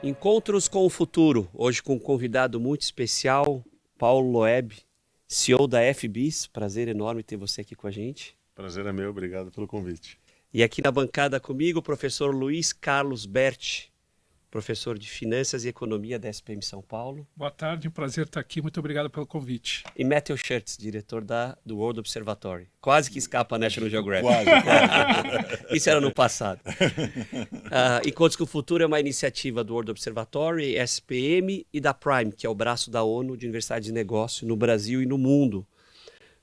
Encontros com o Futuro, hoje com um convidado muito especial, Paulo Loeb, CEO da FBIS. Prazer enorme ter você aqui com a gente. Prazer é meu, obrigado pelo convite. E aqui na bancada comigo o professor Luiz Carlos Berti, professor de Finanças e Economia da SPM São Paulo. Boa tarde, um prazer estar aqui, muito obrigado pelo convite. E Matthew Schertz, diretor do World Observatory. Quase que escapa a National Geographic. Quase. Isso era no passado. Encontros com o Futuro é uma iniciativa do World Observatory, SPM e da Prime, que é o braço da ONU de Universidade de Negócio no Brasil e no mundo.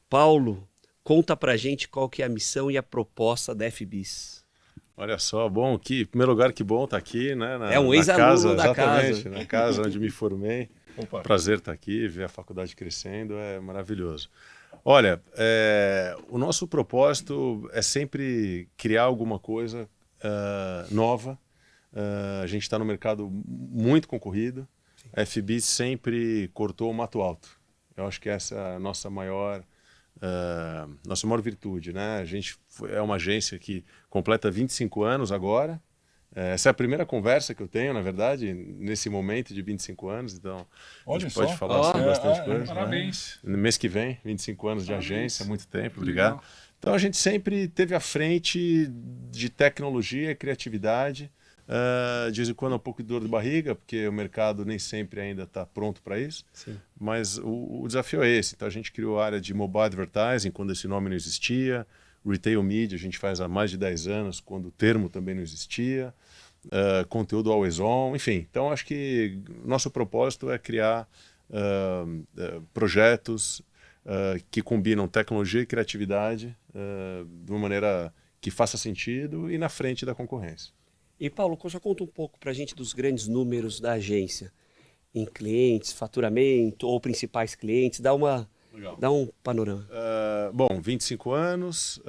Paulo, conta pra gente qual que é a missão e a proposta da FBIS. Olha só, bom, em primeiro lugar, que bom estar aqui, né? É um ex-aluno da exatamente, casa. Na casa onde me formei. Opa. Prazer estar aqui, ver a faculdade crescendo, é maravilhoso. Olha, o nosso propósito é sempre criar alguma coisa nova. A gente está no mercado muito concorrido. A FBIS sempre cortou o mato alto. Eu acho que essa é a nossa maior virtude, né? A gente é uma agência que completa 25 anos agora. Essa é a primeira conversa que eu tenho, na verdade, nesse momento de 25 anos. Então, a gente pode falar sobre bastante coisa. Parabéns. No mês que vem, 25 anos de agência, muito tempo, obrigado. Legal. Então, a gente sempre teve à frente de tecnologia e criatividade. De vez em quando um pouco de dor de barriga, porque o mercado nem sempre ainda está pronto para isso. Sim. Mas o desafio é esse. Então a gente criou a área de mobile advertising quando esse nome não existia. Retail media a gente faz há mais de 10 anos, quando o termo também não existia. Conteúdo always on, enfim. Então acho que nosso propósito é criar projetos que combinam tecnologia e criatividade de uma maneira que faça sentido e na frente da concorrência. E Paulo, já conta um pouco pra gente dos grandes números da agência, em clientes, faturamento ou principais clientes, dá um panorama. Bom, 25 anos,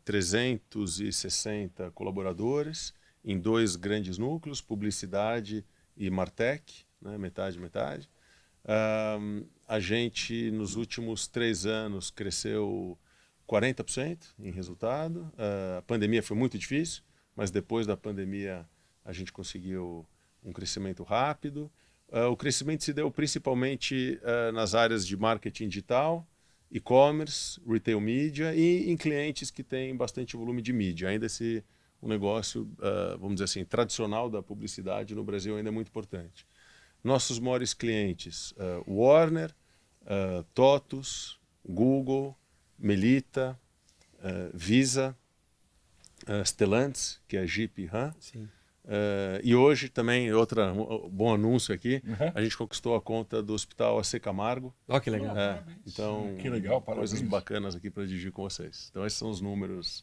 360 colaboradores em 2 grandes núcleos, publicidade e Martech, né, metade. A gente, nos últimos 3 anos, cresceu 40% em resultado. A pandemia foi muito difícil, mas depois da pandemia a gente conseguiu um crescimento rápido. O crescimento se deu principalmente nas áreas de marketing digital, e-commerce, retail media e em clientes que têm bastante volume de mídia. Ainda um negócio, vamos dizer assim, tradicional da publicidade no Brasil ainda é muito importante. Nossos maiores clientes, Warner, TOTUS, Google, Melita, Visa, Stellantis, que é a Jeep e Ram. Sim. E hoje também, bom anúncio aqui, a gente conquistou a conta do Hospital AC Camargo. Olha que legal. Então, Que legal, parabéns. coisas bacanas aqui para dividir com vocês. Então, esses são os números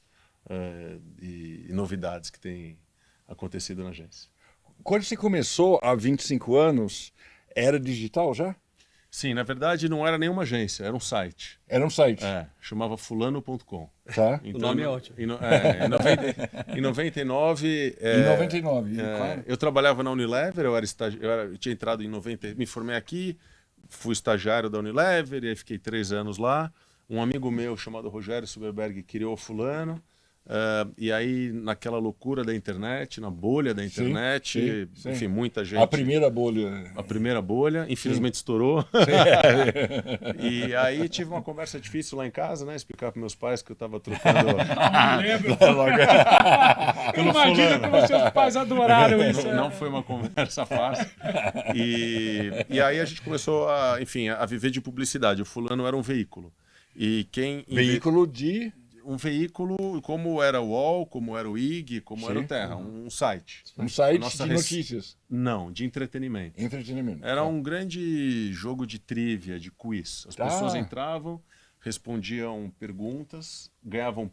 e novidades que têm acontecido na agência. Quando você começou há 25 anos, era digital já? Sim, na verdade não era nenhuma agência, era um site. Era um site. Chamava fulano.com. Tá? O nome é ótimo. Em 99... Em 99, claro. Eu trabalhava na Unilever, eu tinha entrado em 90, me formei aqui, fui estagiário da Unilever, e aí fiquei 3 anos lá. Um amigo meu chamado Rogério Silberberg criou o Fulano. E aí, naquela loucura da internet, na bolha da internet, sim. enfim, muita gente... A primeira bolha. A primeira bolha, infelizmente estourou. E aí tive uma conversa difícil lá em casa, né? Explicar para meus pais que eu estava trocando... Não lembro. Imagina como seus pais adoraram isso. Não foi uma conversa fácil. E aí a gente começou a viver de publicidade. O Fulano era um veículo. E Veículo de... Um veículo como era o UOL, como era o IG, como era o Terra, um site. Um site de notícias. Não, de entretenimento. Entretenimento. Era um grande jogo de trivia, de quiz. As pessoas entravam, respondiam perguntas, ganhavam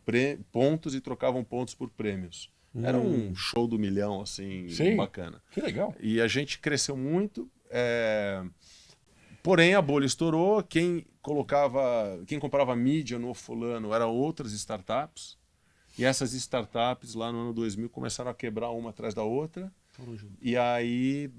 pontos e trocavam pontos por prêmios. Era um show do milhão, assim, bacana. Que legal. E a gente cresceu muito, porém a bolha estourou, quem comprava mídia no Fulano eram outras startups, e essas startups lá no ano 2000 começaram a quebrar uma atrás da outra. E aí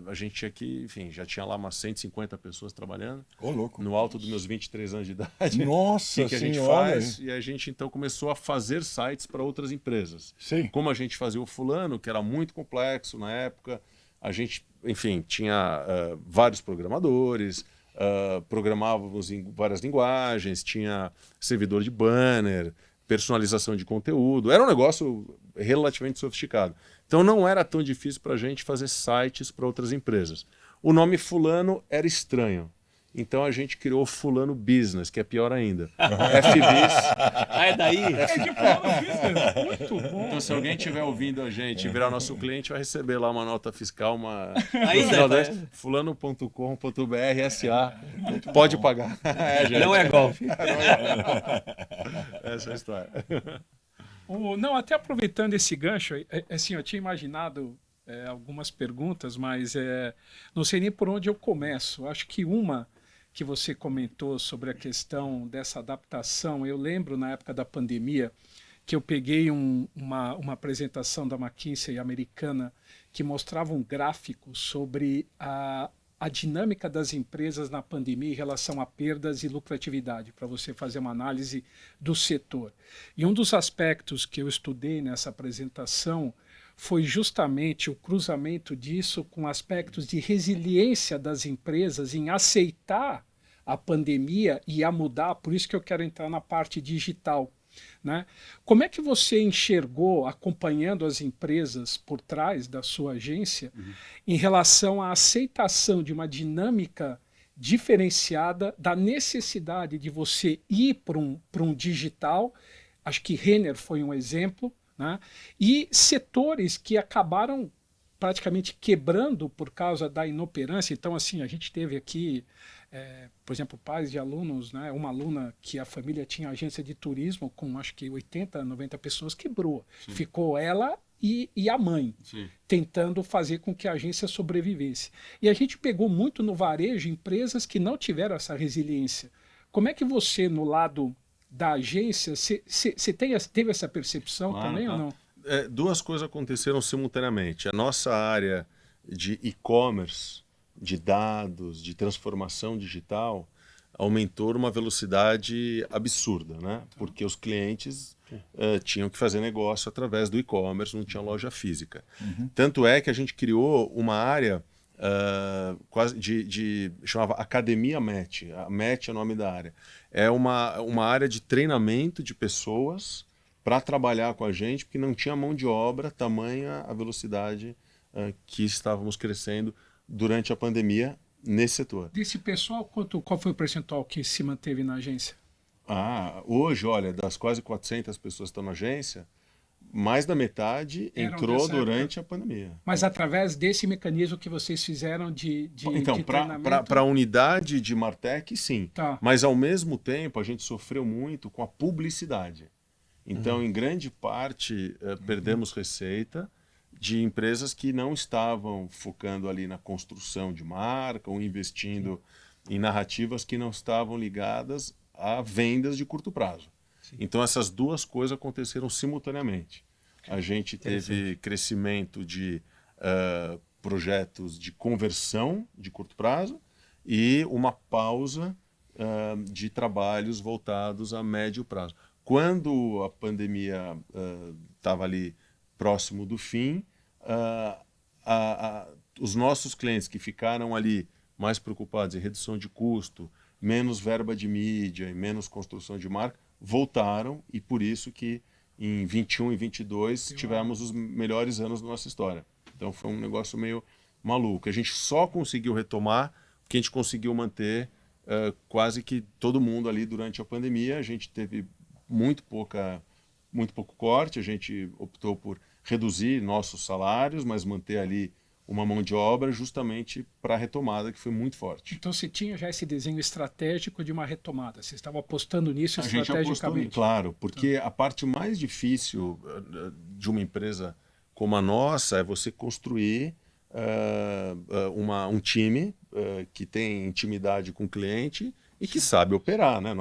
a gente tinha que, enfim, já tinha lá umas 150 pessoas trabalhando. Ô, louco. No alto dos meus 23 anos de idade. Nossa O que a gente senhora. faz? E a gente então começou a fazer sites para outras empresas. Sim. Como a gente fazia o Fulano, que era muito complexo na época, a gente, enfim, tinha vários programadores, programávamos em várias linguagens, tinha servidor de banner, personalização de conteúdo. Era um negócio relativamente sofisticado. Então não era tão difícil para a gente fazer sites para outras empresas. O nome Fulano era estranho. Então a gente criou Fulano Business, que é pior ainda. FBIS. Ah, é daí? Muito bom. Então, se alguém estiver ouvindo a gente e virar nosso cliente, vai receber lá uma nota fiscal, Ainda, fulano.com.br SA. Pode pagar. Gente. Não é golfe. Essa é a história. Não, até aproveitando esse gancho, assim, eu tinha imaginado algumas perguntas, mas não sei nem por onde eu começo. Acho que uma que você comentou sobre a questão dessa adaptação, eu lembro na época da pandemia que eu peguei uma apresentação da McKinsey americana que mostrava um gráfico sobre a dinâmica das empresas na pandemia em relação a perdas e lucratividade, para você fazer uma análise do setor. E um dos aspectos que eu estudei nessa apresentação foi justamente o cruzamento disso com aspectos de resiliência das empresas em aceitar a pandemia e a mudar, por isso que eu quero entrar na parte digital. Né? Como é que você enxergou, acompanhando as empresas por trás da sua agência, em relação à aceitação de uma dinâmica diferenciada da necessidade de você ir para um digital? Acho que Renner foi um exemplo, né? E setores que acabaram praticamente quebrando por causa da inoperância. Então, assim, a gente teve aqui, por exemplo, pais de alunos, né? Uma aluna que a família tinha agência de turismo com acho que 80, 90 pessoas, quebrou. Sim. Ficou ela e a mãe, sim, tentando fazer com que a agência sobrevivesse. E a gente pegou muito no varejo empresas que não tiveram essa resiliência. Como é que você, no lado da agência, você teve essa percepção também ou não? Duas coisas aconteceram simultaneamente. A nossa área de e-commerce, de dados, de transformação digital, aumentou numa velocidade absurda, né? Porque os clientes tinham que fazer negócio através do e-commerce, não tinha loja física. Tanto é que a gente criou uma área quase chamava Academia Match. A Match é o nome da área. É uma área de treinamento de pessoas para trabalhar com a gente, porque não tinha mão de obra, tamanha a velocidade que estávamos crescendo durante a pandemia nesse setor. Desse pessoal, qual foi o percentual que se manteve na agência? Hoje, olha, das quase 400 pessoas que estão na agência, mais da metade entrou durante a pandemia. Mas através desse mecanismo que vocês fizeram de então, para a unidade de Martech, sim. Tá. Mas, ao mesmo tempo, a gente sofreu muito com a publicidade. Então, em grande parte, perdemos receita de empresas que não estavam focando ali na construção de marca ou investindo em narrativas que não estavam ligadas a vendas de curto prazo. Sim. Então, essas duas coisas aconteceram simultaneamente. A gente teve crescimento de projetos de conversão de curto prazo e uma pausa de trabalhos voltados a médio prazo. Quando a pandemia estava ali próximo do fim, os nossos clientes que ficaram ali mais preocupados em redução de custo, menos verba de mídia e menos construção de marca, voltaram, e por isso que em 21 e 22 tivemos os melhores anos da nossa história. Então foi um negócio meio maluco. A gente só conseguiu retomar porque a gente conseguiu manter quase que todo mundo ali durante a pandemia. A gente teve muito pouco corte, a gente optou por reduzir nossos salários, mas manter ali uma mão de obra justamente para a retomada, que foi muito forte. Então você tinha já esse desenho estratégico de uma retomada, você estava apostando nisso estrategicamente? Claro, porque a parte mais difícil de uma empresa como a nossa é você construir um time que tem intimidade com o cliente e que sabe operar, né?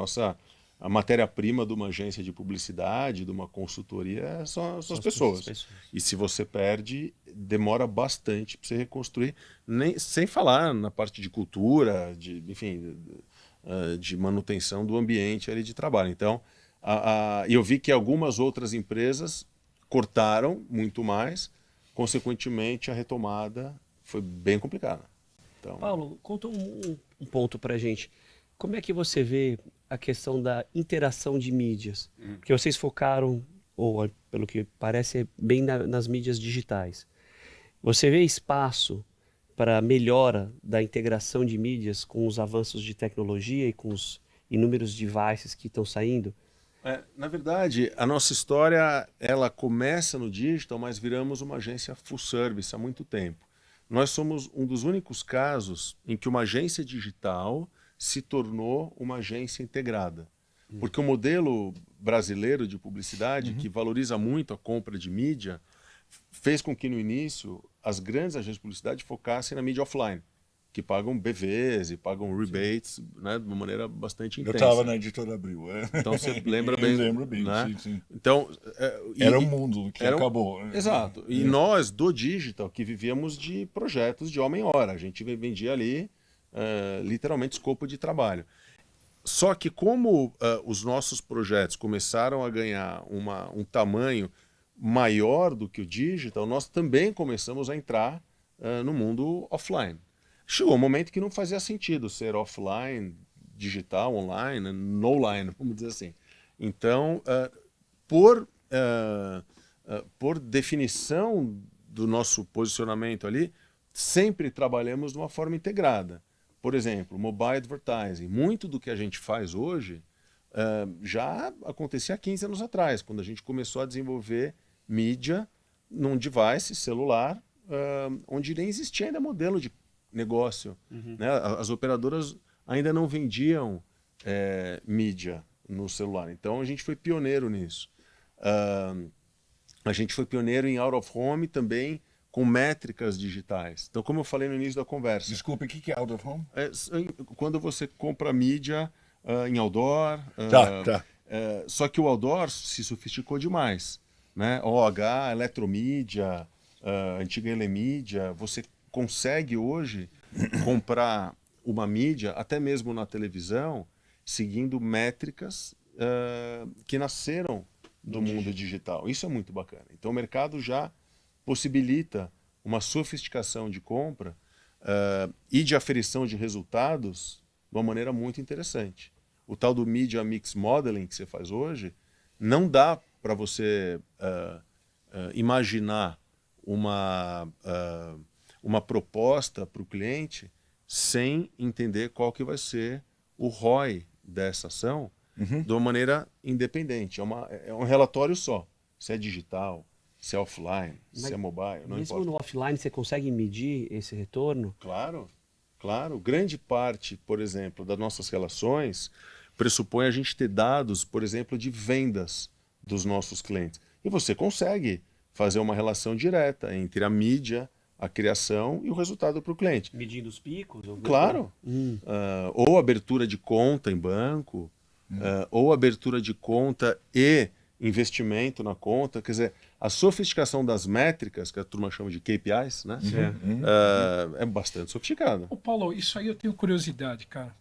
A matéria-prima de uma agência de publicidade, de uma consultoria, são as pessoas. E se você perde, demora bastante para você reconstruir, sem falar na parte de cultura, de manutenção do ambiente ali de trabalho. Então, eu vi que algumas outras empresas cortaram muito mais, consequentemente a retomada foi bem complicada. Então, Paulo, conta um ponto para gente. Como é que você vê a questão da interação de mídias? Porque vocês focaram, ou pelo que parece, bem nas mídias digitais. Você vê espaço para melhora da integração de mídias com os avanços de tecnologia e com os inúmeros devices que estão saindo? na verdade, a nossa história ela começa no digital, mas viramos uma agência full service há muito tempo. Nós somos um dos únicos casos em que uma agência digital se tornou uma agência integrada. Porque o modelo brasileiro de publicidade, que valoriza muito a compra de mídia, fez com que no início as grandes agências de publicidade focassem na mídia offline, que pagam BVs e pagam rebates, né, de uma maneira bastante Eu intensa. estava na Editora Abril. Então você lembra bem. Eu lembro bem, né? sim. Então, Era um mundo que era acabou. Exato. E nós, do digital, que vivíamos de projetos de homem-hora. A gente vendia ali, literalmente, escopo de trabalho. Só que como os nossos projetos começaram a ganhar um tamanho maior do que o digital, nós também começamos a entrar no mundo offline. Chegou um momento que não fazia sentido ser offline, digital, online, no-line, vamos dizer assim. Então, por definição do nosso posicionamento ali, sempre trabalhamos de uma forma integrada. Por exemplo, mobile advertising. Muito do que a gente faz hoje já acontecia há 15 anos atrás, quando a gente começou a desenvolver mídia num device celular, onde nem existia ainda modelo de negócio. Né? As operadoras ainda não vendiam mídia no celular. Então a gente foi pioneiro nisso. A gente foi pioneiro em out of home também, com métricas digitais. Então, como eu falei no início da conversa... Desculpe, o que é out of home? Quando você compra mídia em outdoor... Tá. Só que o outdoor se sofisticou demais. Né? OH, eletromídia, antiga Elemídia, você consegue hoje comprar uma mídia, até mesmo na televisão, seguindo métricas que nasceram do mundo digital. Isso é muito bacana. Então o mercado já possibilita uma sofisticação de compra e de aferição de resultados de uma maneira muito interessante. O tal do Media Mix Modeling que você faz hoje, não dá para você imaginar uma proposta para o cliente sem entender qual que vai ser o ROI dessa ação de uma maneira independente. É um relatório só. Se é digital, se é offline, se é mobile, não mesmo importa. no offline você consegue medir esse retorno? Claro, claro. Grande parte, por exemplo, das nossas relações pressupõe a gente ter dados, por exemplo, de vendas dos nossos clientes. E você consegue fazer uma relação direta entre a mídia, a criação e o resultado para o cliente. Medindo os picos? Claro. Ou abertura de conta em banco, ou abertura de conta e investimento na conta. Quer dizer, a sofisticação das métricas, que a turma chama de KPIs, né? É bastante sofisticada. Ô Paulo, isso aí eu tenho curiosidade, cara.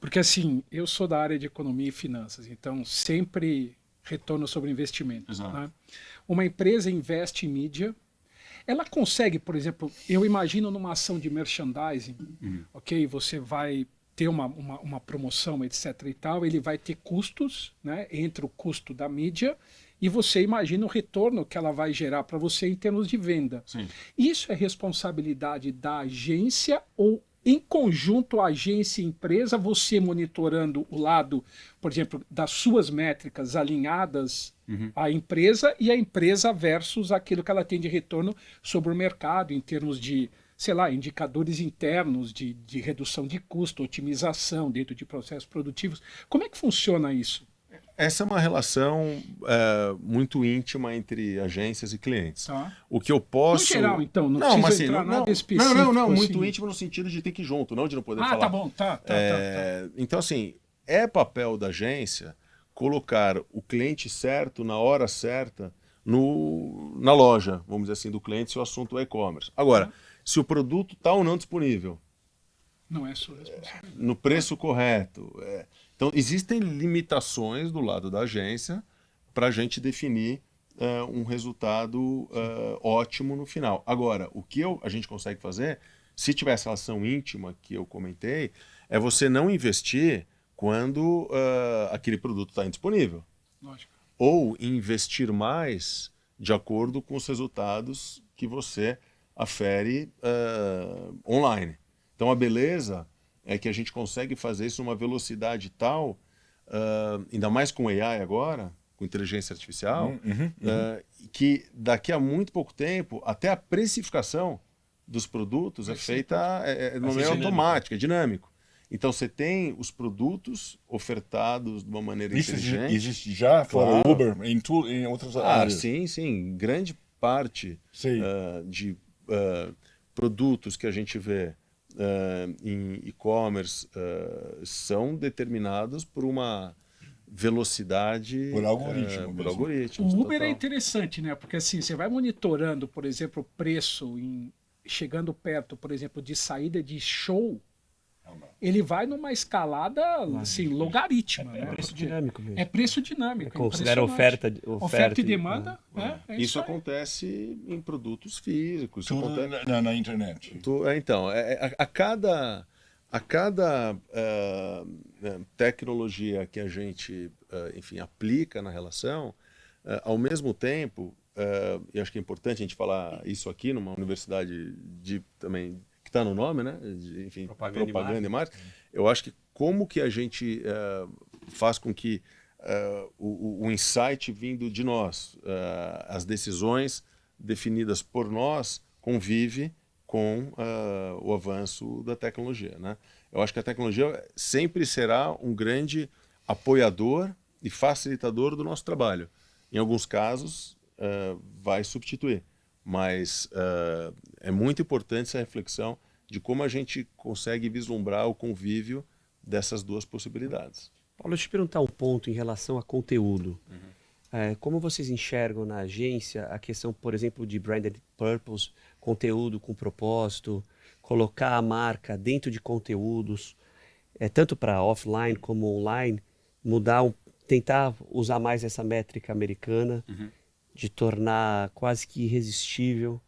Porque assim, eu sou da área de economia e finanças, então sempre retorno sobre investimento. Exato. Né? Uma empresa investe em mídia, ela consegue, por exemplo, eu imagino numa ação de merchandising, ok? Você vai ter uma promoção, etc. e tal, ele vai ter custos, né? Entre o custo da mídia e você imagina o retorno que ela vai gerar para você em termos de venda. Sim. Isso é responsabilidade da agência ou em conjunto, agência e empresa, você monitorando o lado, por exemplo, das suas métricas alinhadas à empresa e a empresa versus aquilo que ela tem de retorno sobre o mercado em termos de, sei lá, indicadores internos de redução de custo, otimização dentro de processos produtivos. Como é que funciona isso? Essa é uma relação muito íntima entre agências e clientes. Tá. O que eu posso... No geral, então, não mas precisa entrar nada específico. Não, muito assim. íntimo no sentido de ter que ir junto, não de não poder Ah, falar. tá bom, tá. Então, assim, é papel da agência colocar o cliente certo, na hora certa, na loja, vamos dizer assim, do cliente, se o assunto é e-commerce. Agora, se o produto está ou não disponível, Não é sua responsabilidade. no preço correto. Então, existem limitações do lado da agência para a gente definir um resultado ótimo no final. Agora, o que a gente consegue fazer, se tiver essa relação íntima que eu comentei, é você não investir quando aquele produto está indisponível. Lógico. Ou investir mais de acordo com os resultados que você afere online. Então a beleza é que a gente consegue fazer isso numa velocidade tal, ainda mais com AI agora, com inteligência artificial, que daqui a muito pouco tempo, até a precificação dos produtos é feita de uma maneira automática, é dinâmico. Então você tem os produtos ofertados de uma maneira inteligente. Existe já, fora o Uber, em outras áreas. Sim. Grande parte de produtos que a gente vê em e-commerce são determinados por uma velocidade... Por algoritmo. Por algoritmos. O Uber é interessante, né? Porque assim, você vai monitorando, por exemplo, o preço chegando perto, por exemplo, de saída de show, ele vai numa escalada assim, logarítmica. É preço dinâmico mesmo. É preço dinâmico. Considera oferta e demanda. Isso acontece em produtos físicos. Tudo na internet. Então, a cada tecnologia que a gente enfim, aplica na relação, ao mesmo tempo, e acho que é importante a gente falar isso aqui numa universidade também que está no nome, né? Enfim, propaganda e marketing. Eu acho que como que a gente faz com que o insight vindo de nós, as decisões definidas por nós, convive com o avanço da tecnologia, né? Eu acho que a tecnologia sempre será um grande apoiador e facilitador do nosso trabalho. Em alguns casos, vai substituir. Mas é muito importante essa reflexão de como a gente consegue vislumbrar o convívio dessas duas possibilidades. Paulo, deixa eu te perguntar um ponto em relação a conteúdo. Como vocês enxergam na agência a questão, por exemplo, de branded purpose, conteúdo com propósito, colocar a marca dentro de conteúdos, tanto para offline como online, tentar usar mais essa métrica americana, de tornar quase que irresistível,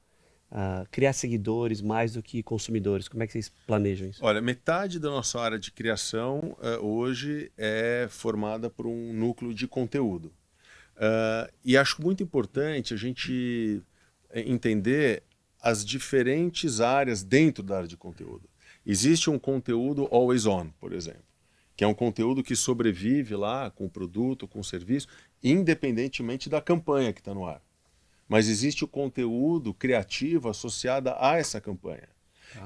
criar seguidores mais do que consumidores. Como é que vocês planejam isso? Olha, metade da nossa área de criação hoje é formada por um núcleo de conteúdo. E acho muito importante a gente entender as diferentes áreas dentro da área de conteúdo. Existe um conteúdo always on, por exemplo, que é um conteúdo que sobrevive lá com o produto, com o serviço, independentemente da campanha que está no ar. Mas existe o conteúdo criativo associado a essa campanha.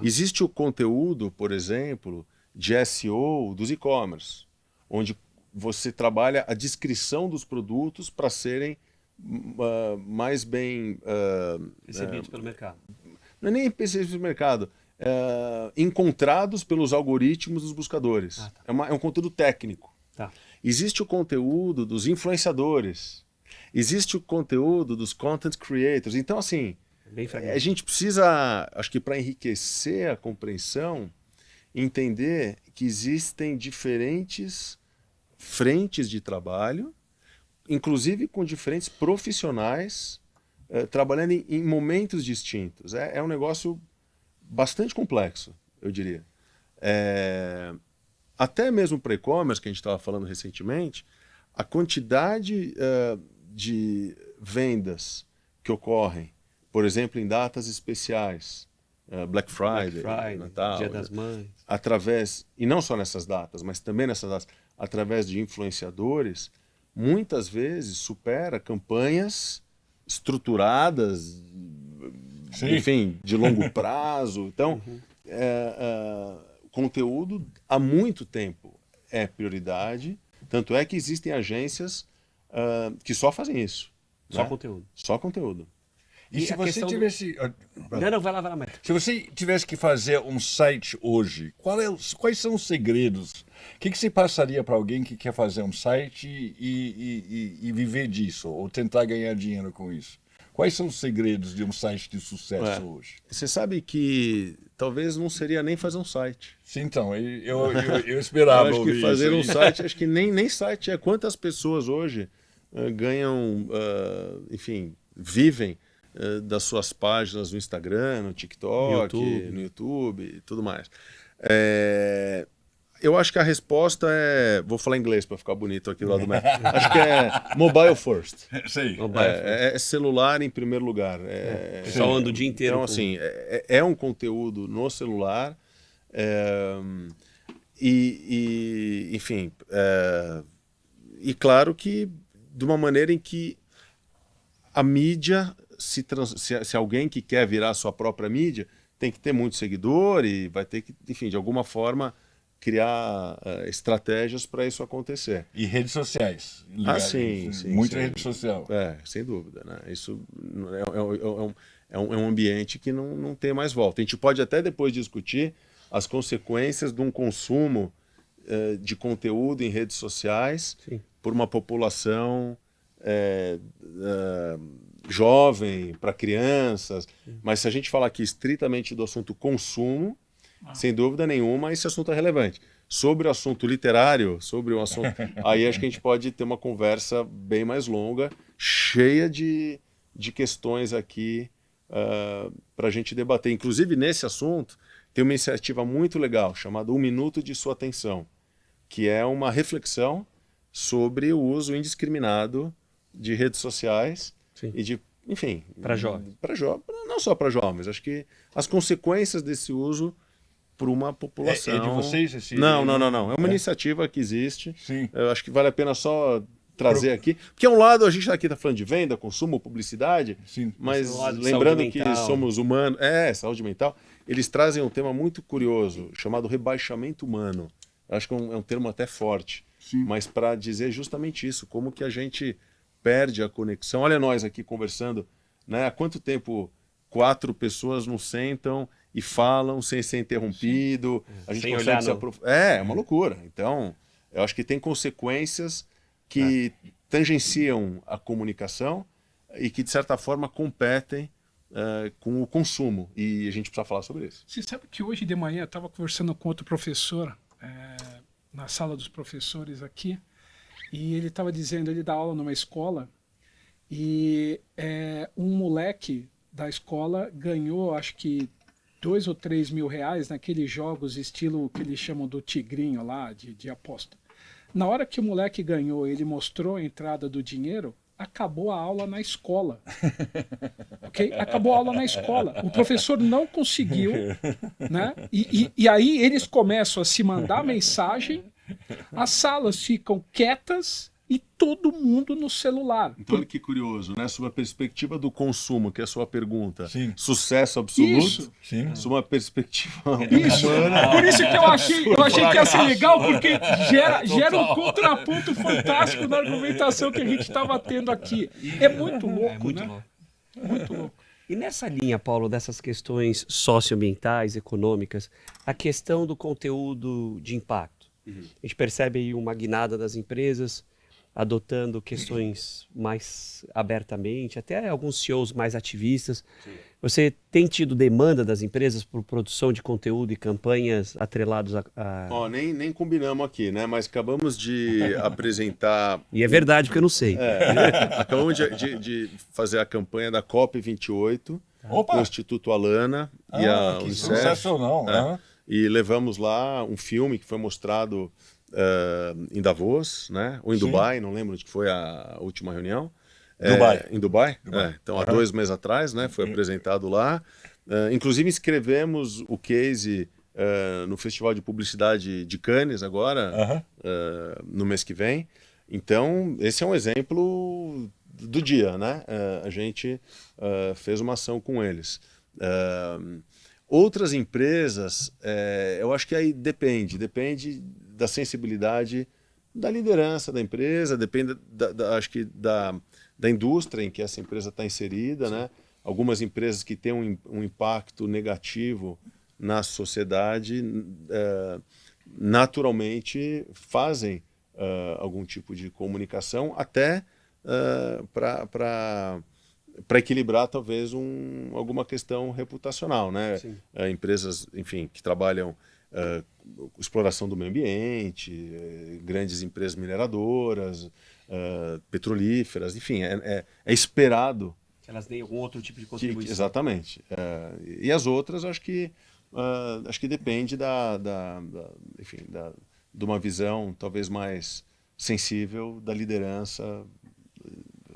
Existe o conteúdo, por exemplo, de SEO dos e-commerce, onde você trabalha a descrição dos produtos para serem mais bem... Recebidos pelo mercado. Não é nem recebidos pelo mercado. Encontrados pelos algoritmos dos buscadores. É um conteúdo técnico. Existe o conteúdo dos influenciadores. Existe o conteúdo dos content creators. Então, assim, a gente precisa, acho que para enriquecer a compreensão, entender que existem diferentes frentes de trabalho, inclusive com diferentes profissionais trabalhando em momentos distintos. É um negócio bastante complexo, eu diria. Até mesmo para e-commerce, que a gente estava falando recentemente, a quantidade de vendas que ocorrem, por exemplo, em datas especiais, Black Friday, Natal, Dia das Mães, e não só nessas datas, mas também nessas datas, através de influenciadores, muitas vezes supera campanhas estruturadas, enfim, de longo prazo. Então, conteúdo há muito tempo é prioridade, tanto é que existem agências que só fazem isso. Só conteúdo. Só conteúdo. E se você tivesse... Não, vai lá, Matt. Se você tivesse que fazer um site hoje, quais são os segredos? O que você passaria para alguém que quer fazer um site e viver disso, ou tentar ganhar dinheiro com isso? Quais são os segredos de um site de sucesso hoje? Você sabe que talvez não seria nem fazer um site. Sim, então, eu esperava eu acho que fazer um site, acho que nem site é. Quantas pessoas hoje ganham, enfim, vivem das suas páginas no Instagram, no TikTok, no YouTube e tudo mais. Eu acho que a resposta é... Vou falar em inglês para ficar bonito aqui do lado do médico. Acho que é mobile first. Sim. É celular em primeiro lugar. O pessoal anda o dia inteiro. Então, assim, é um conteúdo no celular. Enfim... e claro que de uma maneira em que a mídia, se alguém que quer virar a sua própria mídia, tem que ter muito seguidor e vai ter que, enfim, de alguma forma criar estratégias para isso acontecer. E redes sociais. Sim. Muita rede social. Sem dúvida. Né? Isso é um ambiente que não tem mais volta. A gente pode até depois discutir as consequências de um consumo de conteúdo em redes sociais por uma população jovem, para crianças. Mas se a gente falar aqui estritamente do assunto consumo, sem dúvida nenhuma, esse assunto é relevante. Sobre o assunto literário, sobre o assunto... aí acho que a gente pode ter uma conversa bem mais longa, cheia de questões aqui para a gente debater. Inclusive, nesse assunto, tem uma iniciativa muito legal, chamada 1 Minuto de Sua Atenção, que é uma reflexão sobre o uso indiscriminado de redes sociais e de, enfim... Para jovens. Não só para jovens, acho que as consequências desse uso por uma população... É de vocês esse... Não. É uma iniciativa que existe. Sim. Eu acho que vale a pena só trazer aqui. Porque, um lado, a gente aqui está falando de venda, consumo, publicidade, mas lembrando que somos humanos... saúde mental. Eles trazem um tema muito curioso, chamado rebaixamento humano. Eu acho que é um termo até forte. Sim. Mas para dizer justamente isso, como que a gente perde a conexão. Olha nós aqui conversando, né? Há quanto tempo 4 pessoas não sentam e falam sem ser interrompido, a gente sem consegue se aprofundar. É uma loucura. Então, eu acho que tem consequências que tangenciam a comunicação e que, de certa forma, competem com o consumo. E a gente precisa falar sobre isso. Você sabe que hoje de manhã eu estava conversando com outro professor, na sala dos professores aqui, e ele estava dizendo, ele dá aula numa escola, e um moleque da escola ganhou, acho que 2 ou 3 mil reais naqueles jogos estilo que eles chamam do tigrinho lá, de aposta. Na hora que o moleque ganhou, ele mostrou a entrada do dinheiro, acabou a aula na escola. Okay? Acabou a aula na escola. O professor não conseguiu, né? E aí eles começam a se mandar mensagem, as salas ficam quietas e todo mundo no celular. Então, olha que curioso, né? Sob a perspectiva do consumo, que é a sua pergunta, Sim. Sucesso absoluto, Isso. Sim. sob uma perspectiva Isso. humana. Por isso que eu achei que ia ser legal, porque gera um contraponto fantástico na argumentação que a gente estava tendo aqui. É muito louco, muito né? louco. Muito louco. E nessa linha, Paulo, dessas questões socioambientais, econômicas, a questão do conteúdo de impacto. A gente percebe aí uma guinada das empresas adotando questões mais abertamente, até alguns CEOs mais ativistas. Sim. Você tem tido demanda das empresas por produção de conteúdo e campanhas atrelados a... Nem combinamos aqui, né? Mas acabamos de apresentar... E é verdade, porque eu não sei. Acabamos de fazer a campanha da COP28, Opa! com o Instituto Alana e a que Unicef. sensacional, E levamos lá um filme que foi mostrado em Davos, né? Ou em Dubai, não lembro onde foi a última reunião. Em Dubai. Então, há 2 meses atrás, né? Foi apresentado lá. Inclusive, inscrevemos o case no Festival de Publicidade de Cannes agora, no mês que vem. Então, esse é um exemplo do dia, né? A gente fez uma ação com eles. Outras empresas, eu acho que aí depende da sensibilidade da liderança da empresa, depende acho que da indústria em que essa empresa está inserida, né? Algumas empresas que têm um impacto negativo na sociedade naturalmente fazem algum tipo de comunicação, até para equilibrar talvez alguma questão reputacional, né? Empresas, enfim, que trabalham exploração do meio ambiente, grandes empresas mineradoras, petrolíferas, enfim, é esperado que elas deem algum outro tipo de contribuição. Exatamente. E as outras, acho que depende enfim, de uma visão talvez mais sensível da liderança,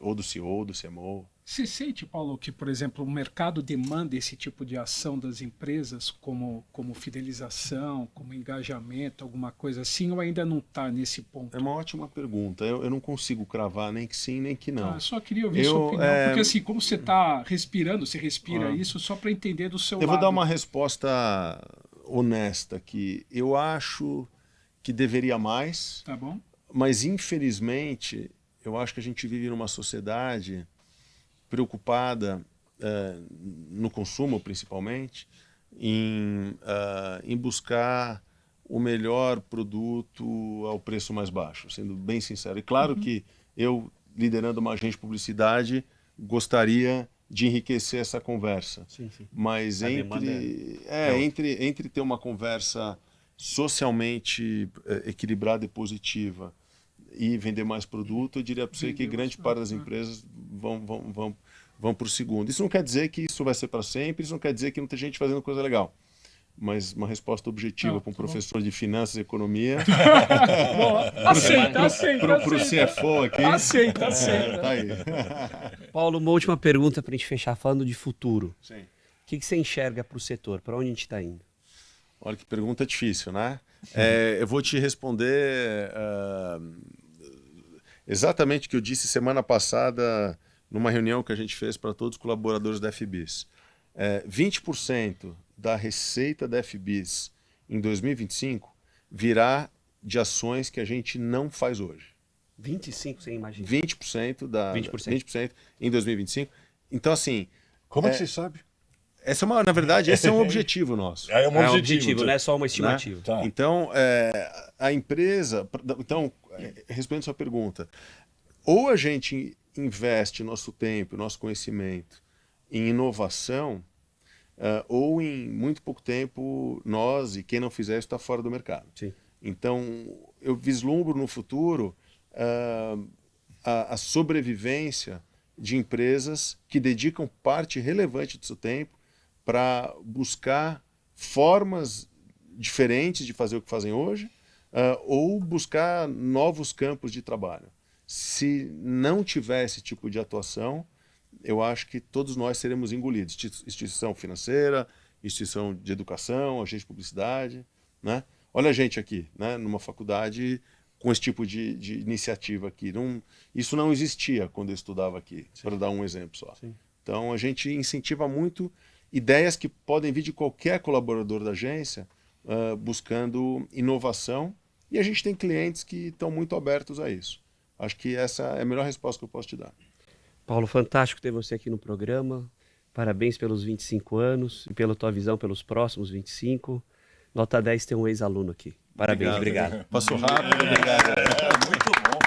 ou do CEO, ou do CMO. Você sente, Paulo, que, por exemplo, o mercado demanda esse tipo de ação das empresas, como fidelização, como engajamento, alguma coisa assim, ou ainda não está nesse ponto? É uma ótima pergunta. Eu não consigo cravar nem que sim, nem que não. Eu só queria ouvir sua opinião, porque assim, como você está respirando, você respira isso só para entender do seu lado. Eu vou dar uma resposta honesta aqui. Eu acho que deveria mais, tá bom? Mas infelizmente eu acho que a gente vive numa sociedade preocupada no consumo, principalmente, em buscar o melhor produto ao preço mais baixo, sendo bem sincero. E claro que eu, liderando uma agência de publicidade, gostaria de enriquecer essa conversa. Sim, sim. Mas entre ter uma conversa socialmente equilibrada e positiva e vender mais produto, eu diria para você que grande parte das empresas vão para o segundo. Isso não quer dizer que isso vai ser para sempre, isso não quer dizer que não tem gente fazendo coisa legal. Mas uma resposta objetiva para um professor de finanças e economia. Aceita. Para o CFO aqui. Aceita. Tá aí. Paulo, uma última pergunta para a gente fechar, falando de futuro. Sim. O que você enxerga para o setor? Para onde a gente está indo? Olha que pergunta difícil, né? Eu vou te responder exatamente o que eu disse semana passada numa reunião que a gente fez para todos os colaboradores da FBIS. 20% da receita da FBIS em 2025 virá de ações que a gente não faz hoje. 25%, você imagina? 20% 20% em 2025. Então, assim... Como é que você sabe? Na verdade, esse é um objetivo nosso. É um objetivo, não é só uma estimativa. Né? Tá. Então, a empresa... Então, respondendo a sua pergunta, ou a gente investe nosso tempo, nosso conhecimento em inovação, ou em muito pouco tempo nós e quem não fizer isso está fora do mercado. Sim. Então, eu vislumbro no futuro a sobrevivência de empresas que dedicam parte relevante do seu tempo para buscar formas diferentes de fazer o que fazem hoje, ou buscar novos campos de trabalho. Se não tiver esse tipo de atuação, eu acho que todos nós seremos engolidos. Instituição financeira, instituição de educação, agência de publicidade, né? Olha a gente aqui, né? Numa faculdade com esse tipo de iniciativa aqui. Isso não existia quando eu estudava aqui, para dar um exemplo só. Sim. Então, a gente incentiva muito ideias que podem vir de qualquer colaborador da agência, buscando inovação, e a gente tem clientes que estão muito abertos a isso. Acho que essa é a melhor resposta que eu posso te dar. Paulo, fantástico ter você aqui no programa. Parabéns pelos 25 anos e pela tua visão pelos próximos 25. Nota 10 ter um ex-aluno aqui. Parabéns, obrigado. Passou rápido, obrigado. Muito bom.